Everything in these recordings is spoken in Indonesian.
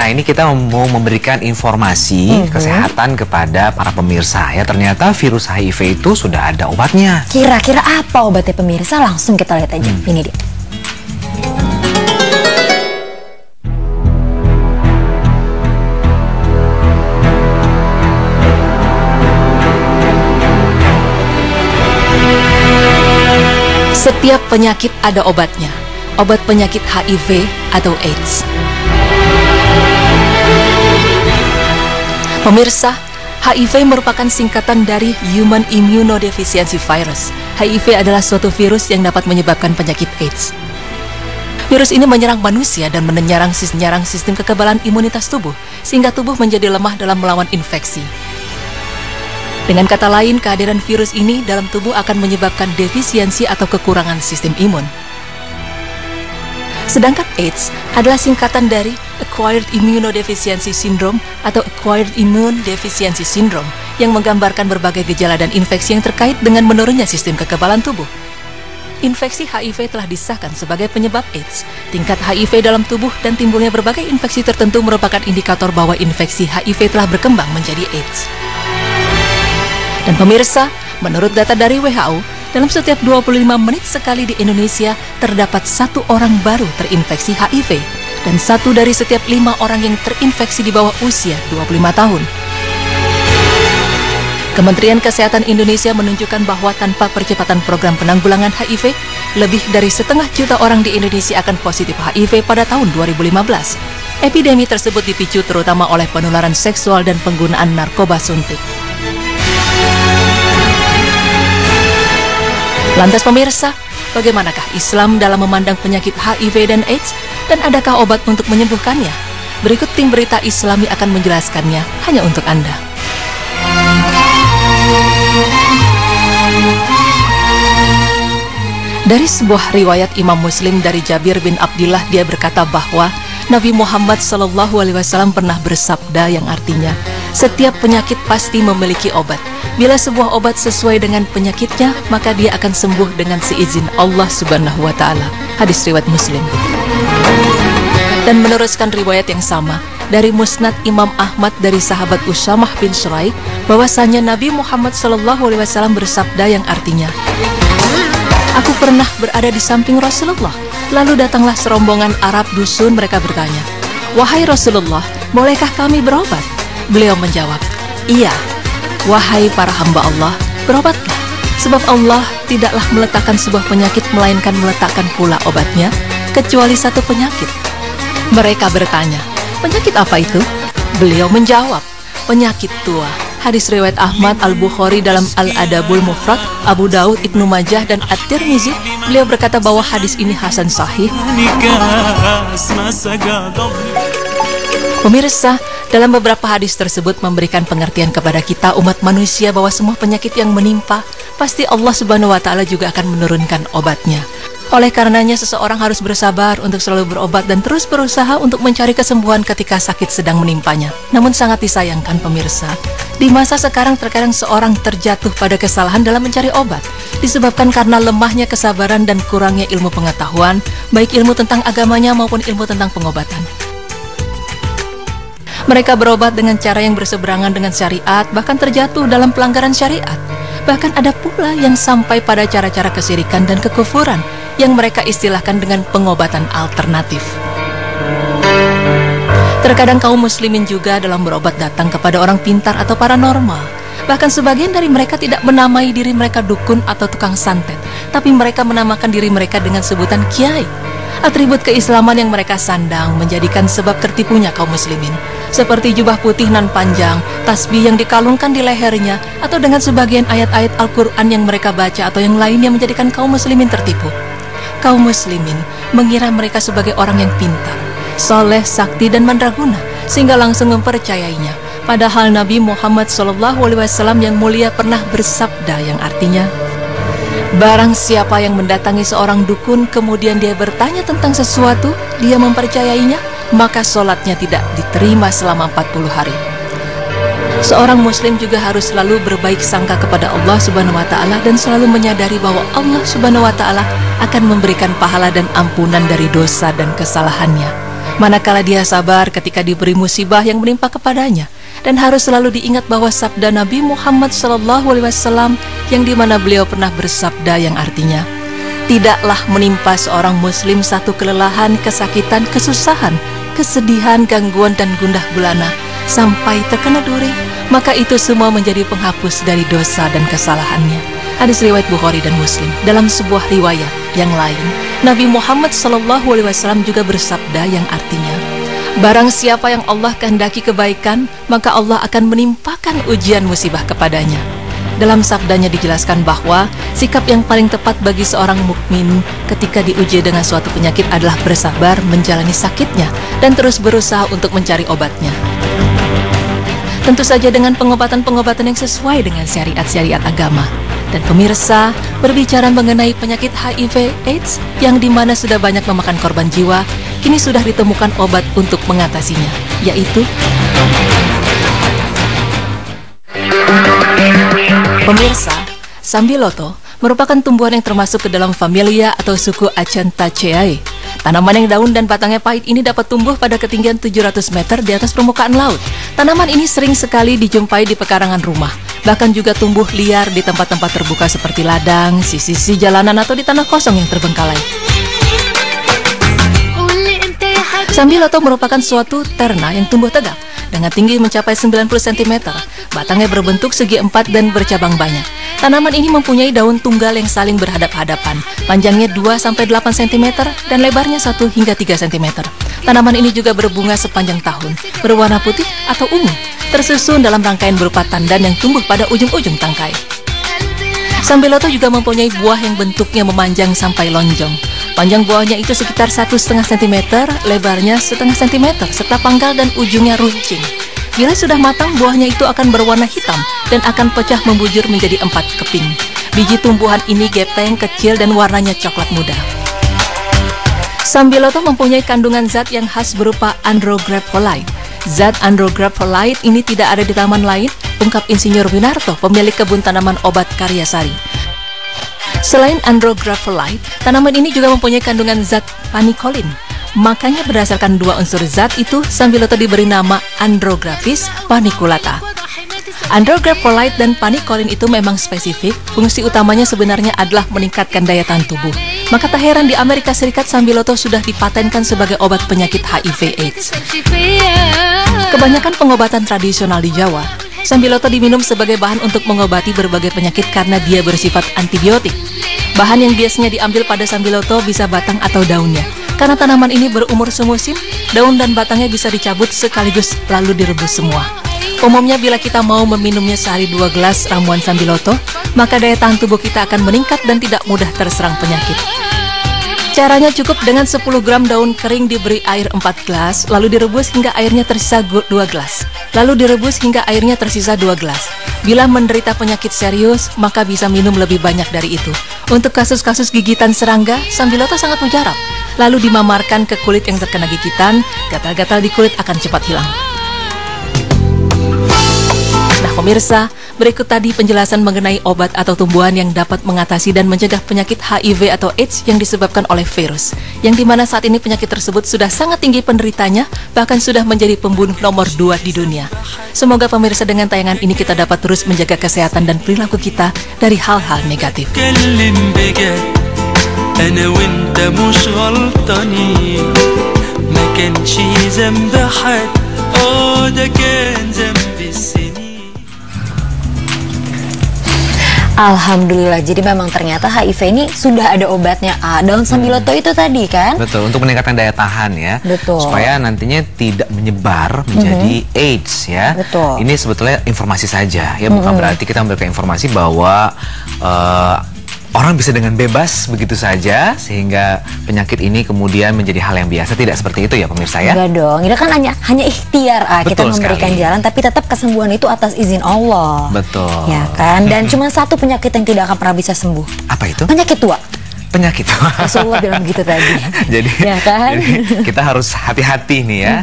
Nah, ini kita mau memberikan informasi kesehatan kepada para pemirsa ya. Ternyata virus HIV itu sudah ada obatnya. Kira-kira apa obatnya pemirsa? Langsung kita lihat aja. Ini dia. Setiap penyakit ada obatnya. Obat penyakit HIV atau AIDS. Pemirsa, HIV merupakan singkatan dari Human Immunodeficiency Virus. HIV adalah suatu virus yang dapat menyebabkan penyakit AIDS. Virus ini menyerang manusia dan menyerang sistem kekebalan imunitas tubuh, sehingga tubuh menjadi lemah dalam melawan infeksi. Dengan kata lain, kehadiran virus ini dalam tubuh akan menyebabkan defisiensi atau kekurangan sistem imun. Sedangkan AIDS adalah singkatan dari Acquired Immunodeficiency Syndrome atau Acquired Immune Deficiency Syndrome yang menggambarkan berbagai gejala dan infeksi yang terkait dengan menurunnya sistem kekebalan tubuh. Infeksi HIV telah disahkan sebagai penyebab AIDS. Tingkat HIV dalam tubuh dan timbulnya berbagai infeksi tertentu merupakan indikator bahwa infeksi HIV telah berkembang menjadi AIDS. Dan pemirsa, menurut data dari WHO, dalam setiap 25 menit sekali di Indonesia terdapat 1 orang baru terinfeksi HIV dan 1 dari setiap 5 orang yang terinfeksi di bawah usia 25 tahun. Kementerian Kesehatan Indonesia menunjukkan bahwa tanpa percepatan program penanggulangan HIV, lebih dari 1,5 juta orang di Indonesia akan positif HIV pada tahun 2015. Epidemi tersebut dipicu terutama oleh penularan seksual dan penggunaan narkoba suntik. Lantas pemirsa, bagaimanakah Islam dalam memandang penyakit HIV dan AIDS? Dan adakah obat untuk menyembuhkannya? Berikut tim berita Islami akan menjelaskannya hanya untuk Anda. Dari sebuah riwayat Imam Muslim dari Jabir bin Abdillah, dia berkata bahwa Nabi Muhammad SAW pernah bersabda yang artinya, setiap penyakit pasti memiliki obat. Bila sebuah obat sesuai dengan penyakitnya, maka dia akan sembuh dengan seizin Allah Subhanahu wa Ta'ala. Hadis riwayat Muslim. Dan meneruskan riwayat yang sama dari Musnad Imam Ahmad dari sahabat Usamah bin Suraik, bahwasanya Nabi Muhammad SAW bersabda yang artinya, aku pernah berada di samping Rasulullah. Lalu datanglah serombongan Arab dusun, mereka bertanya, wahai Rasulullah, bolehkah kami berobat? Beliau menjawab, iya. Wahai para hamba Allah, berobatlah. Sebab Allah tidaklah meletakkan sebuah penyakit melainkan meletakkan pula obatnya, kecuali satu penyakit. Mereka bertanya, penyakit apa itu? Beliau menjawab, penyakit tua. Hadis riwayat Ahmad, Al-Bukhari dalam Al-Adabul Mufrad, Abu Daud, Ibnu Majah, dan At-Tirmizi. Beliau berkata bahwa hadis ini hasan sahih. Pemirsa, dalam beberapa hadis tersebut memberikan pengertian kepada kita umat manusia bahwa semua penyakit yang menimpa, pasti Allah Subhanahu wa Ta'ala juga akan menurunkan obatnya. Oleh karenanya seseorang harus bersabar untuk selalu berobat dan terus berusaha untuk mencari kesembuhan ketika sakit sedang menimpanya. Namun sangat disayangkan pemirsa, di masa sekarang terkadang seorang terjatuh pada kesalahan dalam mencari obat, disebabkan karena lemahnya kesabaran dan kurangnya ilmu pengetahuan, baik ilmu tentang agamanya maupun ilmu tentang pengobatan. Mereka berobat dengan cara yang berseberangan dengan syariat, bahkan terjatuh dalam pelanggaran syariat. Bahkan ada pula yang sampai pada cara-cara kesyirikan dan kekufuran yang mereka istilahkan dengan pengobatan alternatif. Terkadang kaum muslimin juga dalam berobat datang kepada orang pintar atau paranormal. Bahkan sebagian dari mereka tidak menamai diri mereka dukun atau tukang santet, tapi mereka menamakan diri mereka dengan sebutan kiai. Atribut keislaman yang mereka sandang menjadikan sebab tertipunya kaum muslimin, seperti jubah putih nan panjang, tasbih yang dikalungkan di lehernya, atau dengan sebagian ayat-ayat Al-Quran yang mereka baca atau yang lainnya menjadikan kaum muslimin tertipu. Kaum muslimin mengira mereka sebagai orang yang pintar, soleh, sakti, dan mandraguna, sehingga langsung mempercayainya. Padahal Nabi Muhammad SAW yang mulia pernah bersabda yang artinya, barang siapa yang mendatangi seorang dukun kemudian dia bertanya tentang sesuatu, dia mempercayainya, maka sholatnya tidak diterima selama 40 hari. Seorang muslim juga harus selalu berbaik sangka kepada Allah Subhanahu wa Ta'ala dan selalu menyadari bahwa Allah Subhanahu wa Ta'ala akan memberikan pahala dan ampunan dari dosa dan kesalahannya. Manakala dia sabar ketika diberi musibah yang menimpa kepadanya, dan harus selalu diingat bahwa sabda Nabi Muhammad SAW yang dimana beliau pernah bersabda yang artinya, tidaklah menimpa seorang muslim satu kelelahan, kesakitan, kesusahan, kesedihan, gangguan, dan gundah gulana sampai terkena duri, maka itu semua menjadi penghapus dari dosa dan kesalahannya. Hadis riwayat Bukhari dan Muslim. Dalam sebuah riwayat yang lain, Nabi Muhammad SAW juga bersabda yang artinya, barang siapa yang Allah kehendaki kebaikan, maka Allah akan menimpakan ujian musibah kepadanya. Dalam sabdanya dijelaskan bahwa sikap yang paling tepat bagi seorang mukmin ketika diuji dengan suatu penyakit adalah bersabar menjalani sakitnya dan terus berusaha untuk mencari obatnya. Tentu saja dengan pengobatan-pengobatan yang sesuai dengan syariat-syariat agama. Dan pemirsa, berbicara mengenai penyakit HIV/AIDS yang dimana sudah banyak memakan korban jiwa, kini sudah ditemukan obat untuk mengatasinya, yaitu pemirsa, Sambiloto merupakan tumbuhan yang termasuk ke dalam familia atau suku Acanthaceae. Tanaman yang daun dan batangnya pahit ini dapat tumbuh pada ketinggian 700 meter di atas permukaan laut. Tanaman ini sering sekali dijumpai di pekarangan rumah, bahkan juga tumbuh liar di tempat-tempat terbuka seperti ladang, sisi-sisi jalanan atau di tanah kosong yang terbengkalai. Sambiloto merupakan suatu terna yang tumbuh tegak dengan tinggi mencapai 90 cm. Batangnya berbentuk segi empat dan bercabang banyak. Tanaman ini mempunyai daun tunggal yang saling berhadap-hadapan. Panjangnya 2-8 cm dan lebarnya 1 hingga 3 cm. Tanaman ini juga berbunga sepanjang tahun, berwarna putih atau ungu, tersusun dalam rangkaian berupa tandan yang tumbuh pada ujung-ujung tangkai. Sambiloto juga mempunyai buah yang bentuknya memanjang sampai lonjong. Panjang buahnya itu sekitar 1,5 cm, lebarnya 0,5 cm, serta pangkal dan ujungnya runcing. Bila sudah matang, buahnya itu akan berwarna hitam dan akan pecah membujur menjadi 4 keping. Biji tumbuhan ini gepeng, kecil, dan warnanya coklat muda. Sambiloto mempunyai kandungan zat yang khas berupa andrographolide. Zat andrographolide ini tidak ada di tanaman lain, ungkap Insinyur Winarto, pemilik kebun tanaman obat Karyasari. Selain andrographolide, tanaman ini juga mempunyai kandungan zat panikolin. Makanya berdasarkan dua unsur zat itu, Sambiloto diberi nama Andrographis paniculata. Andrographolide dan panikolin itu memang spesifik, fungsi utamanya sebenarnya adalah meningkatkan daya tahan tubuh. Maka tak heran di Amerika Serikat Sambiloto sudah dipatenkan sebagai obat penyakit HIV/AIDS. Kebanyakan pengobatan tradisional di Jawa, Sambiloto diminum sebagai bahan untuk mengobati berbagai penyakit karena dia bersifat antibiotik. Bahan yang biasanya diambil pada Sambiloto bisa batang atau daunnya. Karena tanaman ini berumur semusim, daun dan batangnya bisa dicabut sekaligus lalu direbus semua. Umumnya bila kita mau meminumnya sehari 2 gelas ramuan Sambiloto, maka daya tahan tubuh kita akan meningkat dan tidak mudah terserang penyakit. Caranya cukup dengan 10 gram daun kering diberi air 4 gelas, lalu direbus hingga airnya tersisa 2 gelas. Lalu direbus hingga airnya tersisa 2 gelas. Bila menderita penyakit serius, maka bisa minum lebih banyak dari itu. Untuk kasus-kasus gigitan serangga, Sambiloto sangat mujarab. Lalu dimamarkan ke kulit yang terkena gigitan, gatal-gatal di kulit akan cepat hilang. Nah pemirsa, berikut tadi penjelasan mengenai obat atau tumbuhan yang dapat mengatasi dan mencegah penyakit HIV atau AIDS yang disebabkan oleh virus, yang dimana saat ini penyakit tersebut sudah sangat tinggi penderitanya, bahkan sudah menjadi pembunuh nomor 2 di dunia. Semoga pemirsa dengan tayangan ini kita dapat terus menjaga kesehatan dan perilaku kita dari hal-hal negatif. أنا وأنت مش غلطانين ما كانش ذنب حد ده كان ذنب السنين. Alhamdulillah, jadi memang ternyata HIV ini sudah ada obatnya. Daun Sambiloto itu tadi kan? Betul, untuk meningkatkan daya tahan ya. Betul. Supaya nantinya tidak menyebar menjadi AIDS ya. Betul. Ini sebetulnya informasi saja ya, bukan berarti kita memberikan informasi bahwa orang bisa dengan bebas begitu saja sehingga penyakit ini kemudian menjadi hal yang biasa. Tidak seperti itu ya pemirsa ya. Enggak dong, itu kan hanya ikhtiar kita memberikan jalan, tapi tetap kesembuhan itu atas izin Allah. Betul. Ya kan, dan cuma satu penyakit yang tidak akan pernah bisa sembuh. Apa itu? Penyakit tua. penyakit. Rasulullah bilang begitu tadi. Jadi, ya kan? jadi kita harus hati-hati nih ya.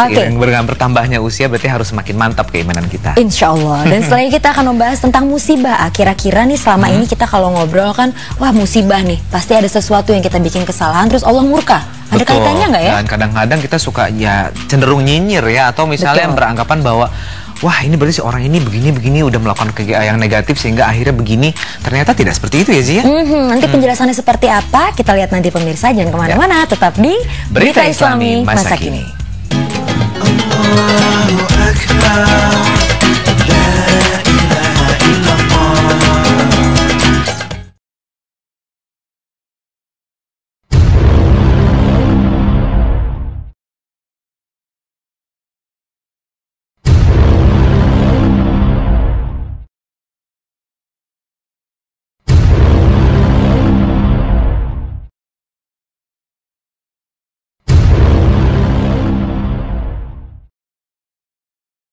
Seiring dengan bertambahnya usia berarti harus semakin mantap keimanan kita. Insya Allah. Dan selanjutnya kita akan membahas tentang musibah. Kira-kira nih selama ini kita kalau ngobrol kan, wah musibah nih, pasti ada sesuatu yang kita bikin kesalahan terus Allah murka. Ada kaitannya nggak ya? Dan kadang-kadang kita suka ya cenderung nyinyir ya, atau misalnya beranggapan bahwa wah ini berarti si orang ini begini udah melakukan yang negatif sehingga akhirnya begini. Ternyata tidak seperti itu ya Zia. Nanti penjelasannya seperti apa kita lihat nanti pemirsa. Jangan kemana-mana, tetap di Berita Islami Masa Kini.